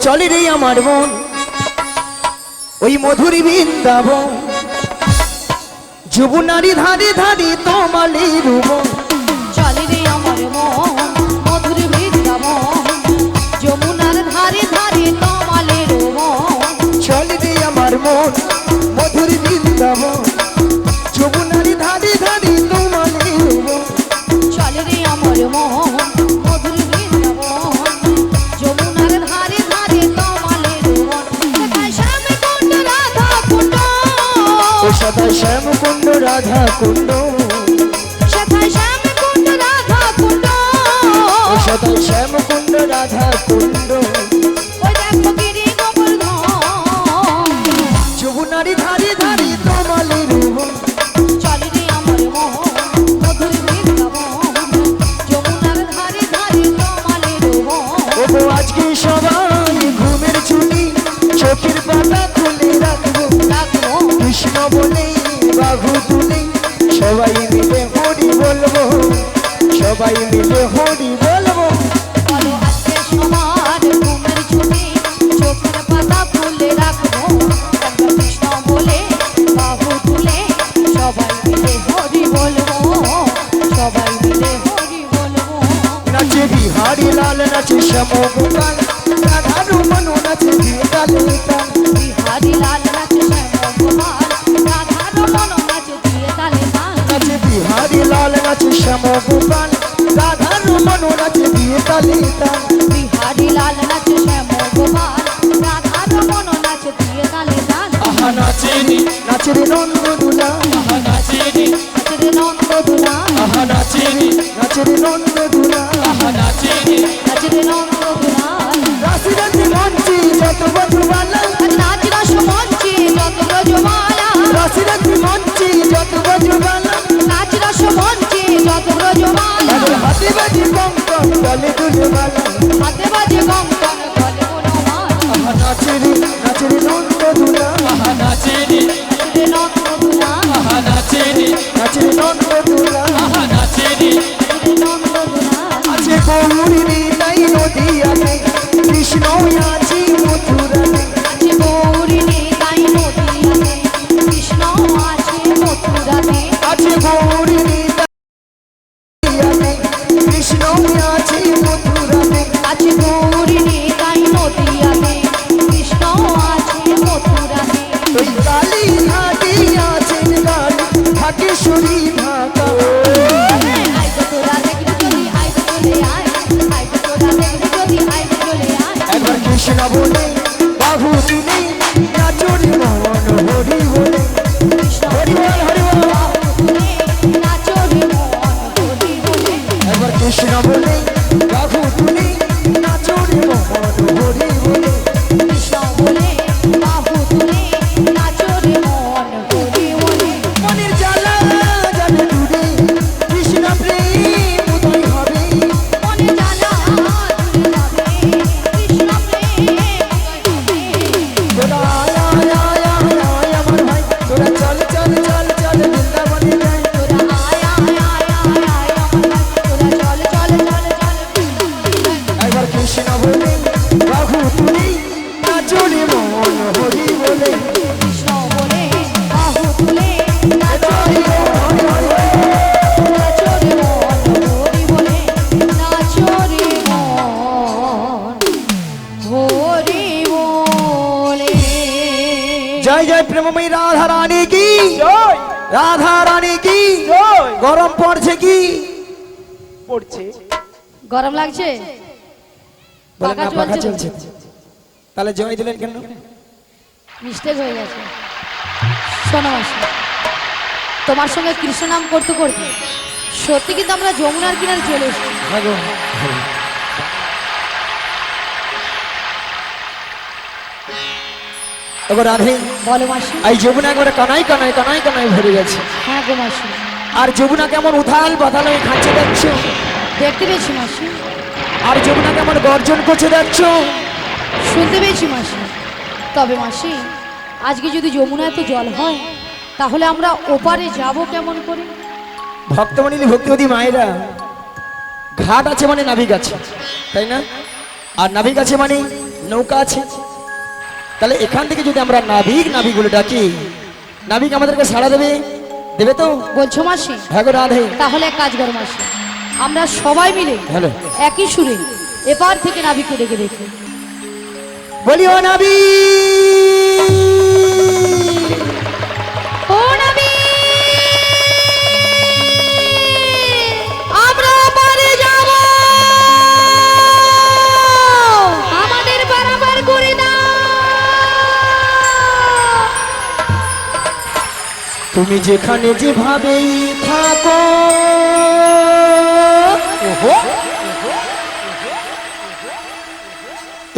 চলে রে আমার মন ওই মধুর বৃন্দাবন, যুবনারী ধারে ধারে তোমালে রূপ। চলে রে আমার মন মধুর বৃন্দাবন, যমুনার ধারে ধারে তোমালে রূপ। চলে রে আমার মন মধুর বৃন্দাবন, যুবনারী ধারে ধারে তোমালে রূপ। চলে রে আমার মন মধুর বৃন্দাবন, যমুনার ধারে ধারে তোমালে রূপ। সেখানে শ্যাম কুণ্ড রাধা কুণ্ড, ও সদা শ্যাম কুণ্ড রাধা কুণ্ড, সেখানে শ্যাম কুণ্ড রাধা কুণ্ড, ও সদা শ্যাম কুণ্ড রাধা কুণ্ড। ওই দেখো গিরি গোবর্ধন, যুবনারী ধারে ধারে তোমালে রূপ। চলে রে আমার মন মধুর বৃন্দাবন, যমুনার ধারে ধারে তোমালে রূপ। ওগো আজকে সবাই ঘুমের ছুটি, চোখের পাতা খুলে রাখবো, রাখবো কৃষ্ণ বলে বাহু তুলে সবাই মিলে হরি বলবো, সবাই মিলে হরি বলবো। বলো আজকে সবার ঘুমের ছুটি, চোখের পাতা খুলে রাখবো, একবার কৃষ্ণ বলে বাহু তুলে সবাই মিলে হরি বলবো, সবাই মিলে হরি বলবো। নাচে বিহারি লাল, নাচে শ্যাম গোপাল, রাধা রমন নাচে তালে তাল। বিহারি লাল নাচে শ্যাম গোপাল, রাধা রমন নাচে দিয়ে তালে তাল। নাচে বিহারি লাল, নাচে শ্যাম গোপাল, রাধা রমন নাচে দিয়ে তালে তাল। বিহারি লাল নাচে শ্যাম গোপাল, রাধা রমন নাচে দিয়ে তালে তাল। আহা নাচে রে নন্দ দুলা, আহা নাচে রে, নাচে রে নন্দ দুলা, আহা নাচে রে নন্দ দুলা, আহা নাচে রে। নাচে রে নন্দ দুলা। রাশি রাশি মঞ্চে যত বজবালা, নাচ রস মঞ্চে যত ব্রজমালা, রাশি রাশি মঞ্চে যত বজবালা, নাচ রস মঞ্চে যত ব্রজমালা। আর হাতে বাজে কঙ্কন গলে দুলবালা। হাতে বাজে কঙ্কন গলে বনমালা। আহা নাচে রে নন্দ দুলা, আহা নাচে রে, নাচে রে নন্দ দুলা, আহা নাচে রে নন্দ দুলা, আহা নাচে রে। নাচে রে নন্দ দুলা। আছে গৌরী তাই নদিয়াতে, কৃষ্ণ আছে মথুরাতে। আছে গৌরিনী তাই নদিয়াতে, কৃষ্ণ আছে মথুরাতে। আছে গৌরী নদিয়াতে, কৃষ্ণ আছে মথুরাতে। আছে গৌরিনী তাই নদিয়াতে, কৃষ্ণ আছে মথুরাতে। ওই কালী ঘাটে আছেন কালী, ঢাকেশ্বরী ঢাকা। আয় তো তোরা দেখবি যদি আয় তো চলে আয়, আয় তো তোরা দেখবি যদি আয় তো চলে আয়। একবার কৃষ্ণ বলে বাহু তুলে নাচরে মন হরি বলে। কৃষ্ণ হরি বল হরি বল। বাহু তুলে নাচো রে মন হরি বলে। একবার কৃষ্ণ বলে বাহু তুলে নাচরে মন হরি বলে। কৃষ্ণ বলে বাহু তুলে নাচো রে মন হরি বলে। মনের জ্বালা যাবে দূরে, কৃষ্ণ প্রেম উদয় হবে। মনে জানা দূরে যাবে, কৃষ্ণ প্রেম উদয় হবে। তোরা আয় আয় আয় আয় আয় আমার ভাই, তোরা চল চল চল চল বৃন্দাবনে যাই। তোরা আয় আয় আয় আয় আয় আমার ভাই, তোরা চল চল চল চল বৃন্দাবনে যাই। একবার কৃষ্ণ বলে বাহু তুলে নাচরে মন হরি বলে। কৃষ্ণ বলে বাহু তুলে নাচো রে মন, নাচো রে মন হরি বলে, নাচো রে মন হরি বলে। জয় জয় প্রেমময়ী রাধা রানী কি, রাধা রানী কি। গরম পড়ছে কি পড়ছে? গরম লাগছে? বলে না পাখা চলছে চলছে। তাহলে জয় দিলেন কেন? মিস্টেক হয়ে গেছে। শোনো মাসি, তোমার সঙ্গে কৃষ্ণ নাম করতে করতে সত্যি কিন্তু আমরা যমুনার কিনারে চলে এসেছি। এবার রাধে বলো মাসি। এই যমুনা একবারে কানাই কানাই কানাই কানাই ভরে গেছে। হ্যাঁ গো মাসি, আর যমুনা কেমন উথাল পাতাল হয়ে খাচ্ছে দেখছো? দেখতে পেয়েছি মাসি, আর যমুনা কেমন গর্জন করছে দেখছো? শুনতে পেয়েছি মাসি। তবে মাসি, আজকে যদি যমুনায় তো জল হয়, তাহলে আমরা ওপারে যাব কেমন করে? ভক্তমণি ভক্তিবতী মায়েরা, ঘাট আছে মানে নাবিক আছে, তাই না? আর নাবিক আছে মানে নৌকা আছে। তাহলে এখান থেকে যদি আমরা নাবিক নাবিক বলে ডাকি, নাবিক আমাদেরকে সাড়া দেবে, দেবে তো? বলছো মাসি? হ্যাঁ গো রাধে। তাহলে এক কাজ করো মাসি, আমরা সবাই মিলে হ্যালো একই সুরে এপার থেকে নাবিককে ডেকে দেখি। বলি ও নাবিক, ও নাবিক, আমরা পারে যাব, আমাদের পারাপার করে দাও। তুমি যেখানে যেভাবেই থাকো,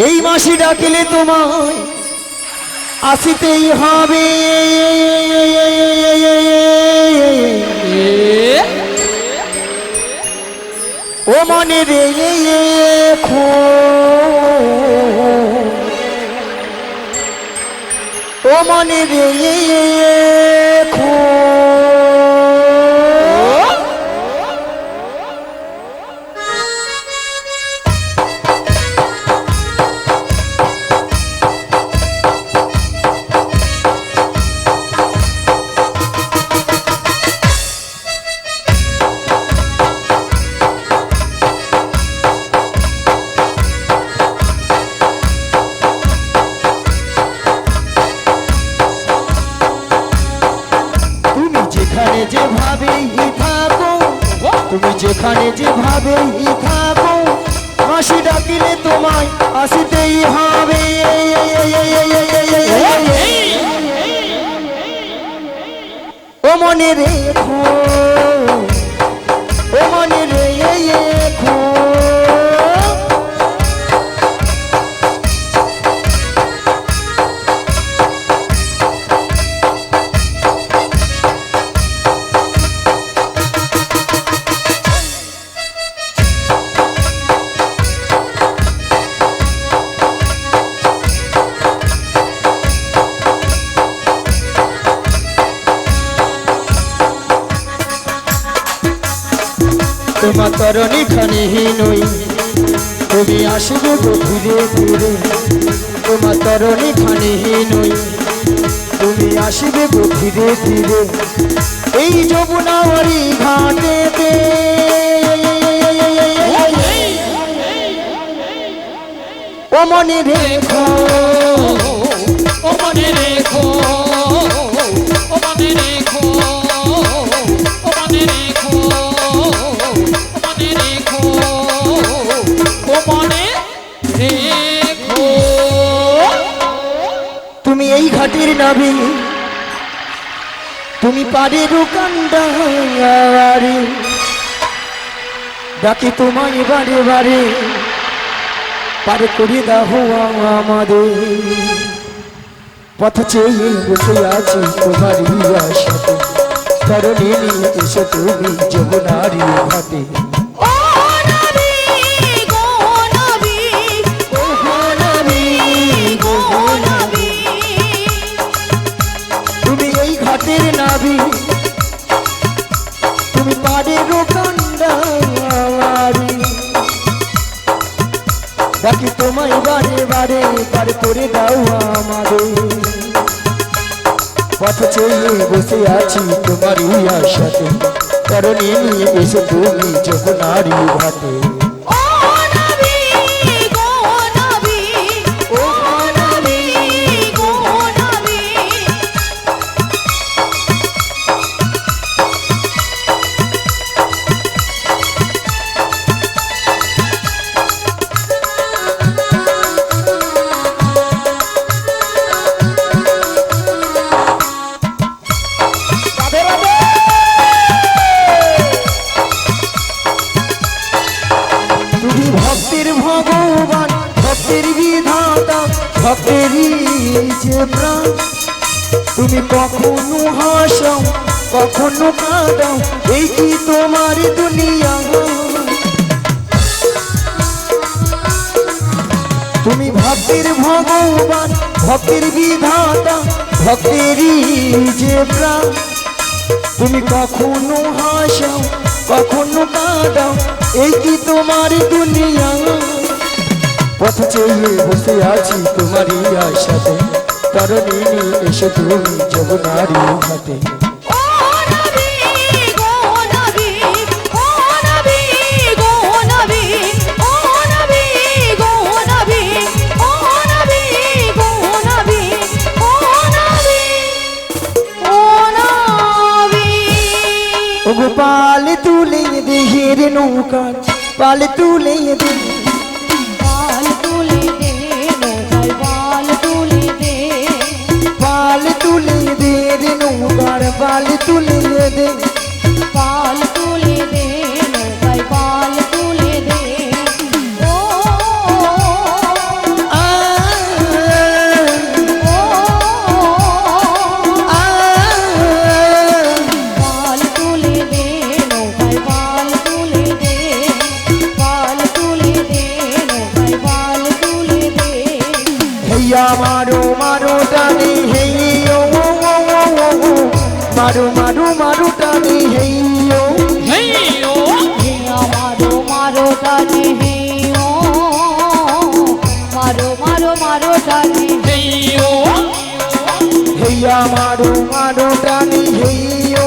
এই মাসি ডাকিলে তোমায় আসিতেই হবে। ও মনে রে ও মনে রে যেভাবেই থাকো, তুমি যেখানে যেভাবেই থাকো, মাসি ডাকিলে তোমায় আসিতেই হবে। ও মনে রেখো, ও মনে রেখো। তোমার তরণী খানি নই, তুমি আসবে গো ধীরে ধীরে। তোমার তরণী খানি নই, তুমি আসবে গো ধীরে ধীরে। এই যমুনাওয়ারি ঘাটেতে ও মনে রেখো, ও মনে রেখো, ও মনে রেখো, ও মনে রেখো, ও মনে রেখো, ও মনে রেখো। তুমি এই ঘাটের নাবি, তুমি পারের কান্ডারে, ডাকি তোমায় বারে বারে, পারে করে দাও আমাদের। পথ চেয়ে বসে আছি তোমারই আশাতে, তরণী নিয়ে এসো তুমি যমুনারি ঘাটে। ও নাবিক, ও নাবিক, ও নাবিক, ও নাবিক, তুমি এই ঘাটের নাবি, তুমি পারের কান্ডারে, ডাকি তোমায় বারে বারে, পারে করে দাও আমাদের। পথ চেয়ে বসে আছি তোমারই আশাতে, তরণী নিয়ে এসো তুমি যমুনারি ঘাটে। ও নাবিক, ও নাবিক, ও নাবিক, ও নাবিক, তুমি ভক্তের ভগবান, ভক্তের বিধাতা, ভক্তেরই যে প্রাণ। তুমি কখনো হাসাও, কখনো কাঁদাও, এই কি তোমার দুনিয়া। তুমি ভক্তের ভগবান, ভক্তের বিধাতা, ভক্তেরই যে প্রাণ। তুমি কখনো হাসাও, কখনো কাঁদাও, এই কি তোমার দুনিয়া। পথ চেয়ে বসে আছি তোমারই আশাতে, তরণী এসে তুমি যমুনারি ঘাটে। ও নবী গো নবী, ও নবী গো নবী, ও নবী গো নবী, ও নবী গো নবী, ও নবী, ও নবী। ওগো পাল তুলে দেহের নৌকা, পাল তুলে দে, পাল তুলে দে নৌকায় পাল তুলে দে, পাল তুলে দে রে নৌকার পাল তুলে দে। পাল তুলে দে নৌকায় পাল তুলে দে। ও আ, ও আ, পাল তুলে দে নৌকায় পাল তুলে দে, পাল তুলে দে নৌকায় পাল তুলে দে। হেইয়া মারো মারো টানি হেইয়ো, মারো মারো মারো টানি হেইয়ো। হেই ও হেয়া মারো মারো টানে হেও, মারো মারো মারো টানে। হেই ও হেইয়া মারো মারো টানি হেইয়ো,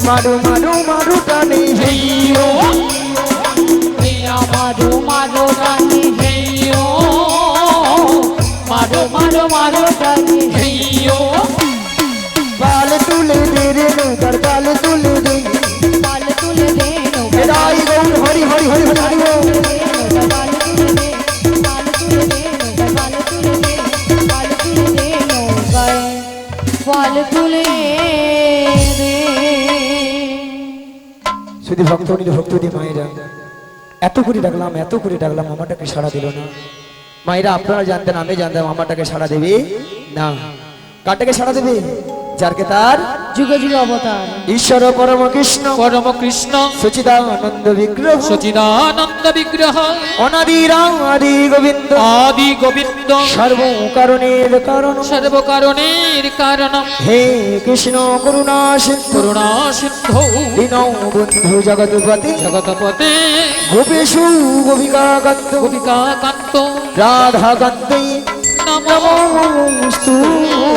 মারো মারো মারো টানি হেই ও হেয়া মারো মারো টানে হেই ও মারো মারো মারো টানে। হেই ও পাল তুলে দে রে নৌকার পাল তুলে দে। পাল তুলে দে নৌকা এরাই গৌর হরি হরি হরি হরি হরি বল। পাল তুলে দে, পাল তুলে দে নৌকা পাল তুলে দে, পাল তুলে দে নৌকায় পাল তুলে দে। শুধু ভক্ত ভক্ত দিয়ে মায়েরা এত করে ডাকলাম, এত করে ডাকলাম, আমাটাকে সাড়া দিল না। মায়েরা আপনারা জানতেন, আমি জানতাম আমাটাকে সাড়া দেবে না। কাটাকে সাড়া দেবে? যারকে তার যুগে যুগে অবতার ঈশ্বর পরম কৃষ্ণ পরম কৃষ্ণ সচিদানন্দ বিগ্রহ সচিদানন্দ বিগ্রহ অনাদি রাম আদি গোবিন্দ আদি গোবিন্দ সর্ব কারণের কারণ সর্বকারণের কারণ হে কৃষ্ণ করুণা সিন্ধু করুণা সিন্ধু দীন বন্ধু জগৎপতি জগৎপতে গোপেশু গোপিকা কান্ত গোপিকা কান্ত রাধা কান্তে নমো নমস্তুতে।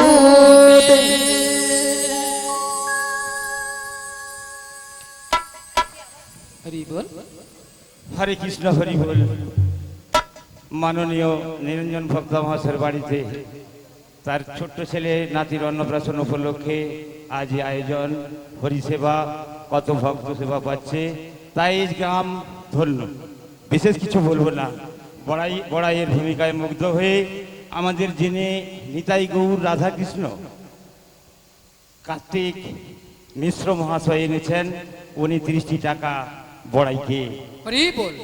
হরি বল। হরে কৃষ্ণ হরি বল। মাননীয় নিরঞ্জন ভক্ত মহাশয়ের বাড়িতে তার ছোট্ট ছেলে নাতির অন্নপ্রাশন উপলক্ষে আজ এই আয়োজন, হরিসেবা, কত ভক্ত সেবা পাচ্ছে, তাই এই গ্রাম ধন্য। বিশেষ কিছু বলবো না, বড়াইয়ের ভূমিকায় মুগ্ধ হয়ে আমাদের যিনি নিতাই গৌর রাধাকৃষ্ণ কার্তিক মিশ্র মহাশয় এনেছেন, উনি 30টি টাকা বড়াইকে হরি বল।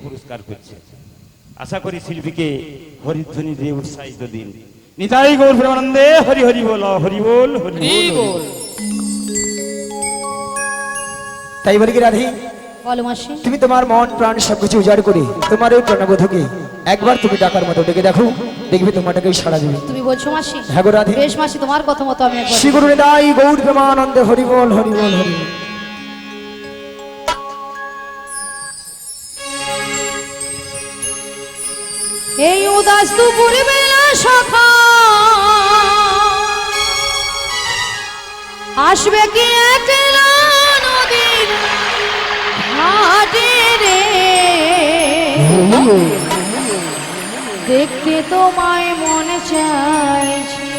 পুরস্কার করছে। আশা করি শিল্পীকে হরিধ্বনি দিয়ে উৎসাহিত দিন। নিতাই গৌর প্রেমানন্দে হরি হরি বল, হরি বল, হরি হরি বল। বল। তাই বলি কি রাধি, বলো মাসি। তুমি তোমার মন প্রাণ সবকিছু উজাড় করে তোমার ওই প্রণবধকে একবার তুমি ডাকার মতো ডেকে দেখো, দেখবে তোমাটাকে সাড়া দেবে। তুমি বলছো মাসি? হ্যাঁ গো রাধে। বেশ মাসি, তোমার কথা মতো আমি একবার শ্রী গুরু নিতাই গৌর প্রেমানন্দে হরি বল, হরি বল, হরি বল। এই উদাস দুপুর বেলা সখা আসবে কি একলা নদীর ঘাটে রে, দেখতে তোমায় মনে চাইছে,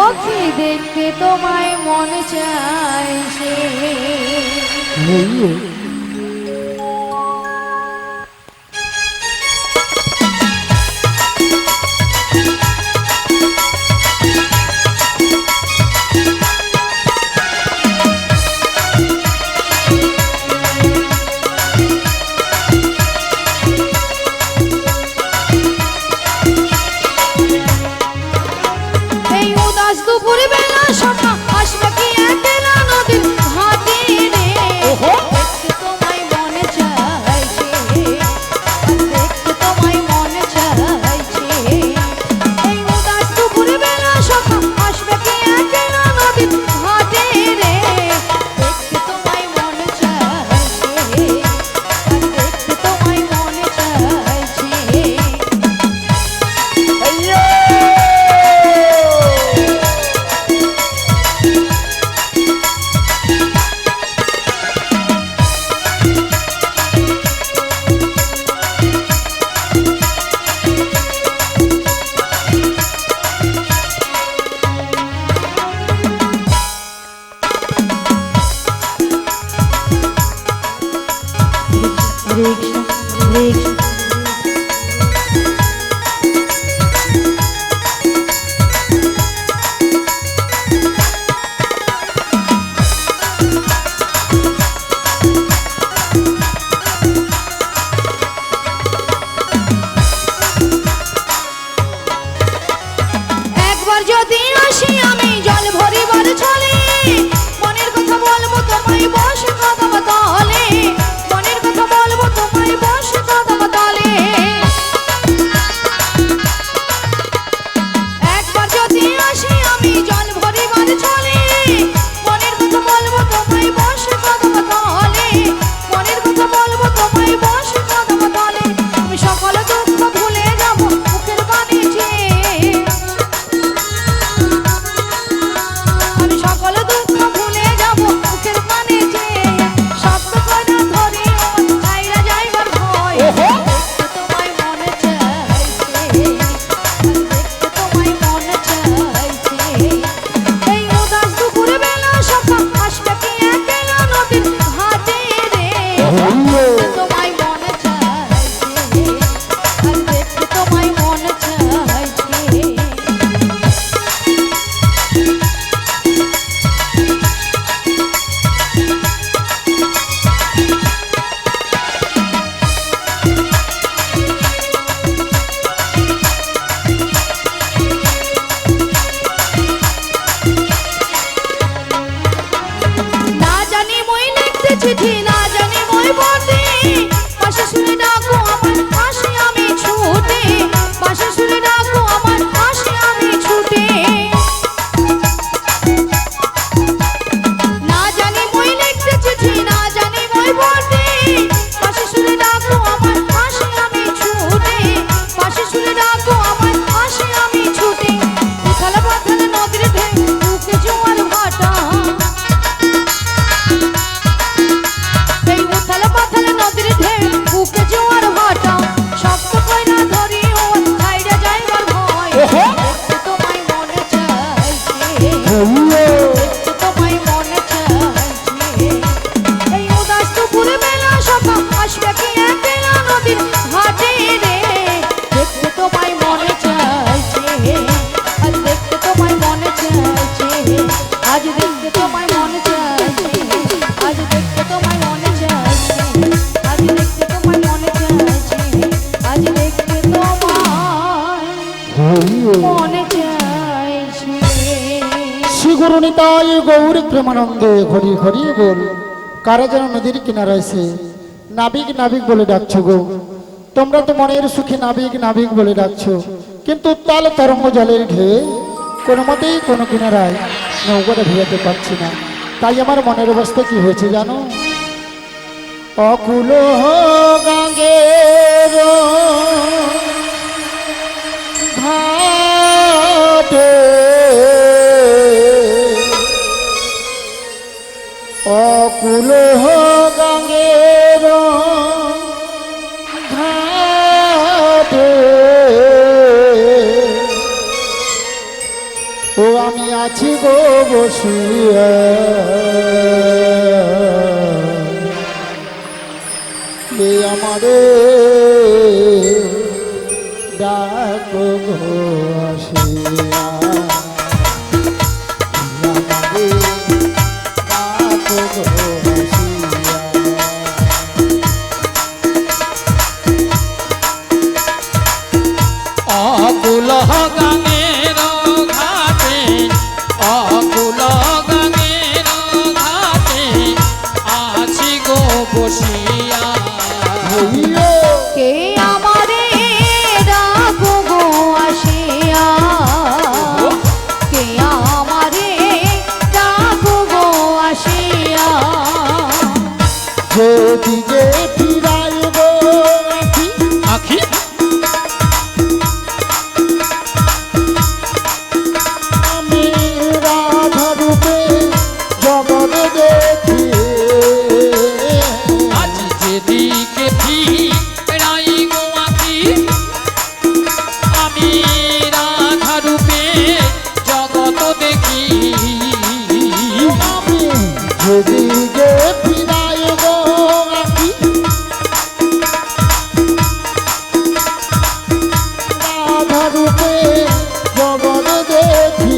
ওকে দেখতে তোমায় মনে চাইছে। এই উদাস দুপুর বেলা সখা আসবে কি একলা নদীর ঘাটে রে, দেখতে মনে চাইছে শ্রী গুরু নিতাই গৌর প্রেমানন্দে হরি হরি বল। কারা যেন নদীর কিনারা এসে নাবিক নাবিক বলে ডাকছো গো। তোমরা তো মনের সুখে নাবিক নাবিক বলে ডাকছো, কিন্তু তাল তরঙ্গ জলের ঢেউ কোনো মতেই কোনো কিনারায় নৌকাটা ভিড়াতে পারছি না। তাই আমার মনের অবস্থা কি হয়েছে জানো? অকুল গাঙ্গের ঘাটে অকুল গাঙ্গের ঘাটে ও আমি আছি গো বসিয়া, আমারে ডাকো গো আসিয়া, আমারে ডাকো গো আসিয়া। অকুল গাঙের ঘাটে, অকুল গাঙের ঘাটে আছি গো বসিয়া। কে আমারে ডাকো গো আসিয়া, কে আমারে ডাকো গো আসিয়া। যেদিকে ফিরাই গো আখি আমি রাধা রূপে জগৎ দেখি, আজ যেদিকে ফিরাই গো আখি, আমি রাধা রূপে জগৎ দেখি। আমি যেদিকে ফিরাই গো আখি, রাধা রূপে জগৎ দেখি,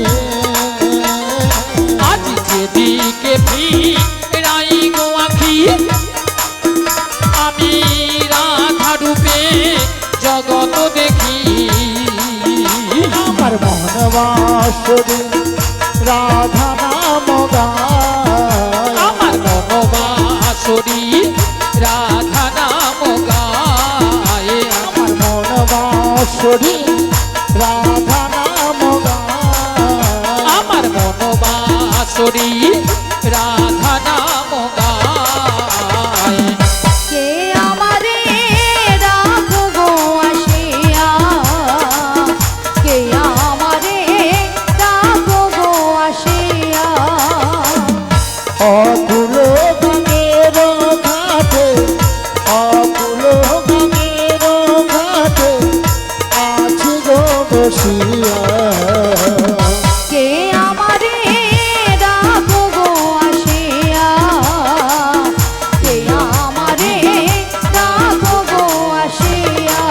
আজ যেদিকে ফিরাই গো আখি, আমি রাধা রূপে জগৎ দেখি। আমার মন বাসরে রাধা নাম গায়, আমার মনবাসরী রাধা নাম গায়ে। আমার মন বাসরে রাধা নাম গায়, আমার মনবাসরী রাধা নাম গায়ে। কে আমারে ডাকো গো আসিয়া, কে আমারে ডাকো গো আসিয়া। অকুল গাঙ্গের ঘাটে, অকুল গাঙ্গের ঘাটে আছি গো বসিয়া, কে আমারে ডাকো গো আসিয়া, কে আমারে ডাকো গো আসিয়া।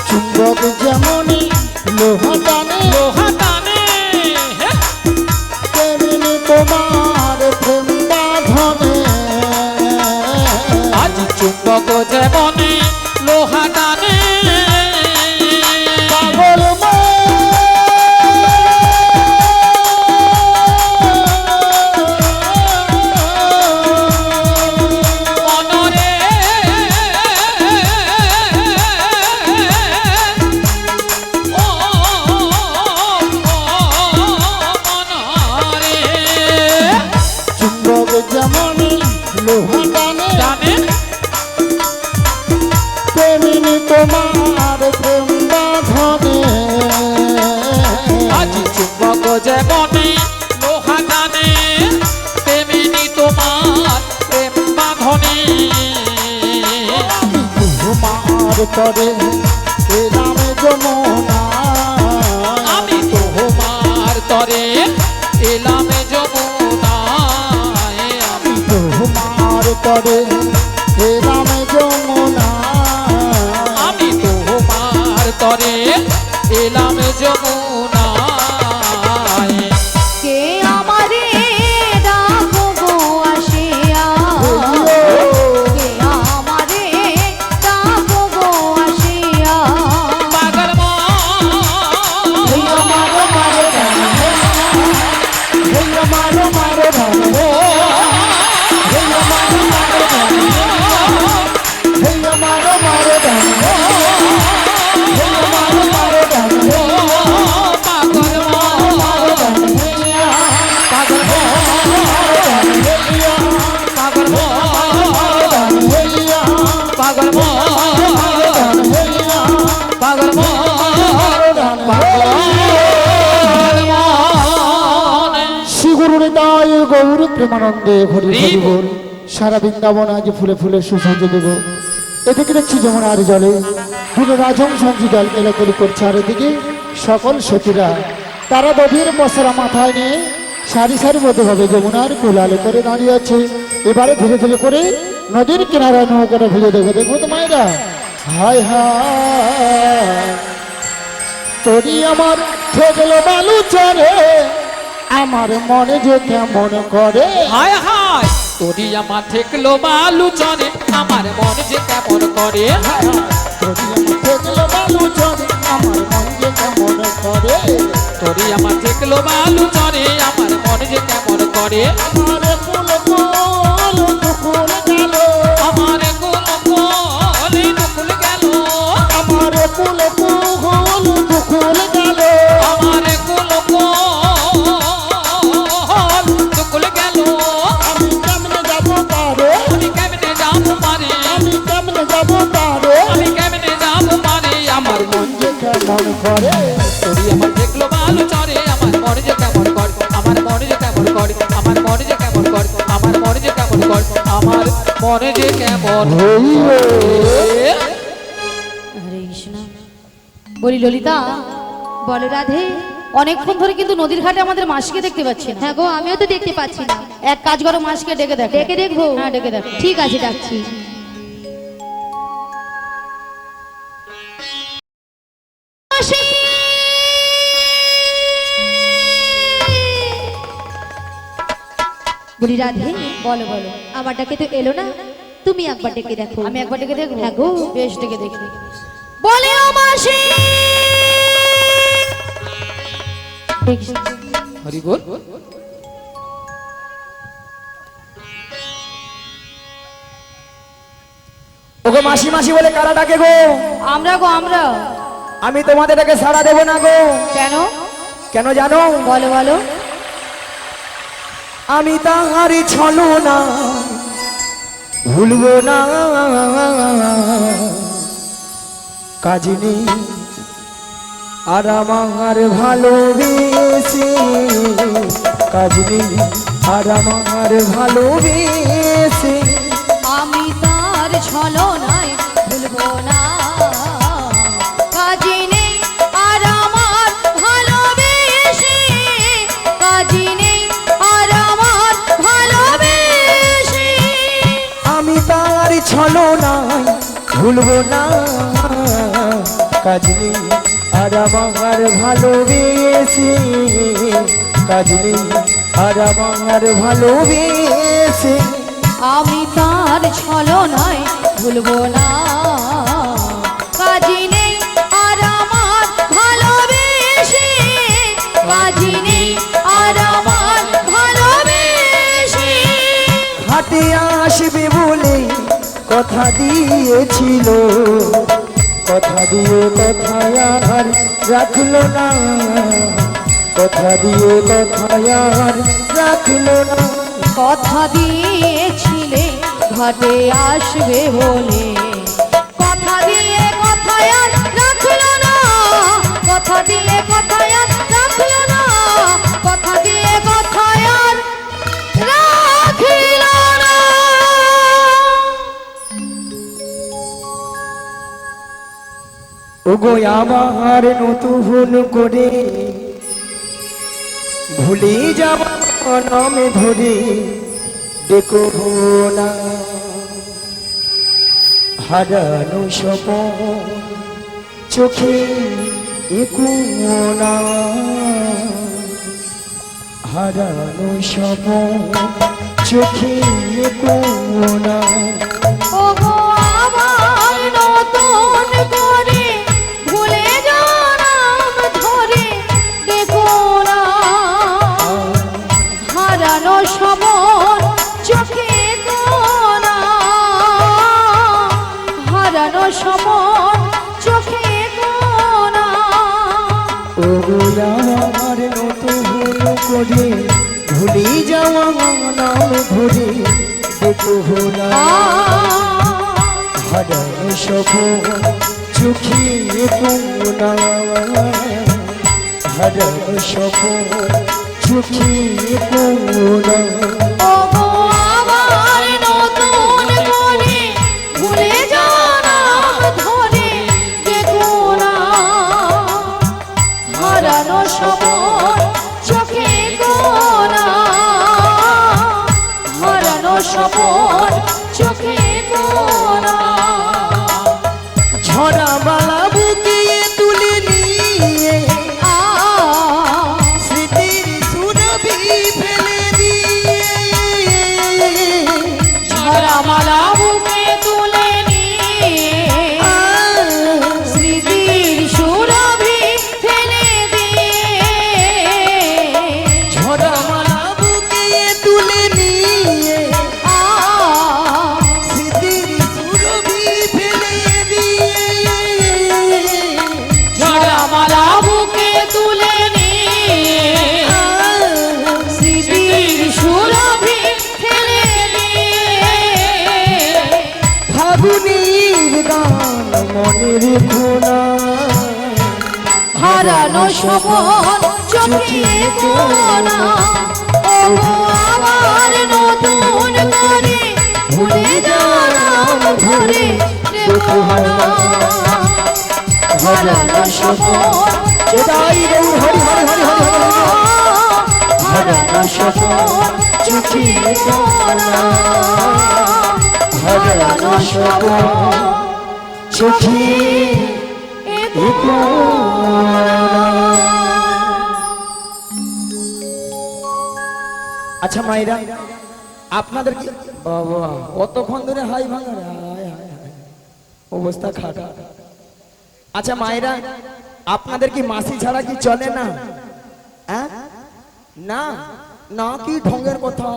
চুম্বক যেমনি লোহা টানে, লোহা টানে তেমনি তোমার প্রেম বাঁধনে, আজ চুম্বক যেমনি লোহা টানে, পাগল মনরে ও মনরে চুম্বক যেমনি লোহা টানে, টানে, তেমনি তোমার প্রেম বাঁধনে, আজ চুম্বক যেমনি লোহা টানে, তেমনি তোমার প্রেম বাঁধনে। তোমার তরে এলাম যমুনা, আমি তোমার তরে এলাম যমুনায়। আমি তোমার তরে এলাম যমুনা, আমি তোমার তরে এলাম যমুনায়। কে আমারে ডাকো গো আসিয়া, কে আমারে ডাকো গো আসিয়া। পাগল মন গৌর প্রেমানন্দে হরি হরি বল। সারা বৃন্দাবন আজ ফুলে ফুলে সুসজ্জিত গো। এদিকে দেখছি যমুনার জলে দুটো রাজহংসী জল কেলাকেলি করছে, আর এদিকে সকল সখীরা তারা গভীর মশারা মাথায় নিয়ে সারি সারিবদ্ধভাবে যমুনার কোলালে করে দাঁড়িয়ে আছে। এবারে ধীরে ধীরে করে নদীর কিনারায় নৌকাটা ভিজে দেখো, দেখবো তো মায়েরা। হায় হায় তোরি আমার ঠেকলো বালু চরে, আমার মনে যে কেমন করে। হায় হায় তোরি আমার ঠেকলো বালু চরে, আমার মন যে কেমন করে। তোরি আমার ঠেকলো বালু চরে, আমার মন যে কেমন করে। তোরি আমার ঠেকলো বালু চরে, আমার মন যে কেমন করে। আমার ফুল ফুল দুকুল গেল, আমার কোল কোলে দুকুল গেল, আমার ফুল ফুল দুকুল গেল। আমার কোল কোল দুকুল গেল। আমি কেমনে যাবো পারে, আমি কেমনে যাব পারে, আমি কেমনে যাবো পারে। আমি কেমনে যাব পারে। আমার মন যে কেমন করে। তোরি আমার ঠেকলো বালু চরে, আমার মন যে কেমন করে। আমার মন যে কেমন করে, আমার মন যে কেমন করে, আমার মন যে কেমন করে, আমার মনে যে কেমন করে। হরে কৃষ্ণ। বলি ললিতা, বলো রাধে। অনেকক্ষণ ধরে কিন্তু নদীর ঘাটে আমাদের মাসিকে দেখতে পাচ্ছি না। হ্যাঁ গো, আমিও তো দেখতে পাচ্ছি না। এক কাজ করো, মাসিকে ডেকে দেখো। ডেকে দেখবো? হ্যাঁ ডেকে দেখো। ঠিক আছে, ডাকছি। বলি রাধে, বলো বলো। আমার ডাকে তো এলো না, তুমি একবার ডেকে দেখো। আমি একবার ডেকে দেখবো। হ্যাঁ গো। বেশ ডেকে দেখি। বলে ও মাসি। হরি বল। ওগো মাসি মাসি বলে কারা ডাকে গো? আমরা গো, আমরা। আমি তোমাদের ডাকে সাড়া দেবো না গো। কেন? কেন জানো? বলো বলো। আমি তাহারি ছলো না ভুলবো না, কাজ নেই আর আমার ভালোবেসে, কাজ নেই আর আমার ভালোবেসে। আমি তার ছলনায় ভুলবো না, কাজী নেই আর আমার ভালোবেসে, কাজী নেই আর আমার ভালোবেসে। আমি তার ছলনায় ভুলবো না, কাজ নেই আর আমার ভালোবেসে, কাজ নেই আর আমার ভালোবেসে। আমি তার ছলনায় ভুলবো না, কাজী নেই আর আমার ভালোবেসে, কাজী নেই আর আমার ভালোবেসে। হাটে আসবে বলে কথা দিয়েছিল, কথা দিয়ে কথা আর রাখলো না, কথা দিয়ে কথা আর রাখলো না। কথা দিয়েছিলে ঘাটে আসবে বলে, কথা দিয়ে কথা আর রাখলো না, কথা দিয়ে কথা আর রাখলো না, কথা দিয়ে কথা আর রাখলো না। ওগো আমার নতুন করে ভুলে যাওয়া নামে ধরে দেখো না, হারানো স্বপন চোখে একোনা, হারানো স্বপন চোখে একোনা। ওগো আমার নতুন করে ভুলে যাওয়া নাম ধরে দেখো না, হারানো সমন চোখে কোনা, হারানো সমন চোখে কোনা। ওগো আমার নতুন করে ভুলে যাওয়া নাম ধরে দেখো না, হারানো স্বপন চোখে কোনা, হারানো স্বপন চোখে কোনা ওগো আবার নতুন করে ভুলে যাওয়া ধরে দেখো না হারানো সপন চোখে কোনা হারানো সপন চোখে কোনা ঝরা বালা বুকে তুলে নিয়ে আ স্মৃতির সুরভি ফেলে দিয়ে ঝরা মালা বুকে তুলে নিয়ে স্মৃতির সুরভি ফেলে দিয়ে ঝরা মালা বুকে তুলে নিয়ে স্মৃতির সুরভি ফেলে দিয়ে ঝরা মালা বুকে তুলে নিয়ে স্মৃতির সুরভি ফেলে দিয়ে ফাগুনির গান মনের খোনা হারানো সপন চোখে কোনা ওগো আবার নতুন করে ভুলে যাওয়ার ধরে দেখো না হারানো সপন জয় গৌর হরি হরি হরি হরি হরি হারানো সপন চোখে কোনা হারানো সপন চোখে আচ্ছা মায়েরা আপনাদের কি বাবা কতক্ষণ ধরে হাই ভাঙা রে? হায়, হায়, হায়। অবস্থা খাটা। আচ্ছা মায়েরা আপনাদের কি মাসি ছাড়া কি চলে না? হ্যাঁ? না না কি ঢঙ্গের কথা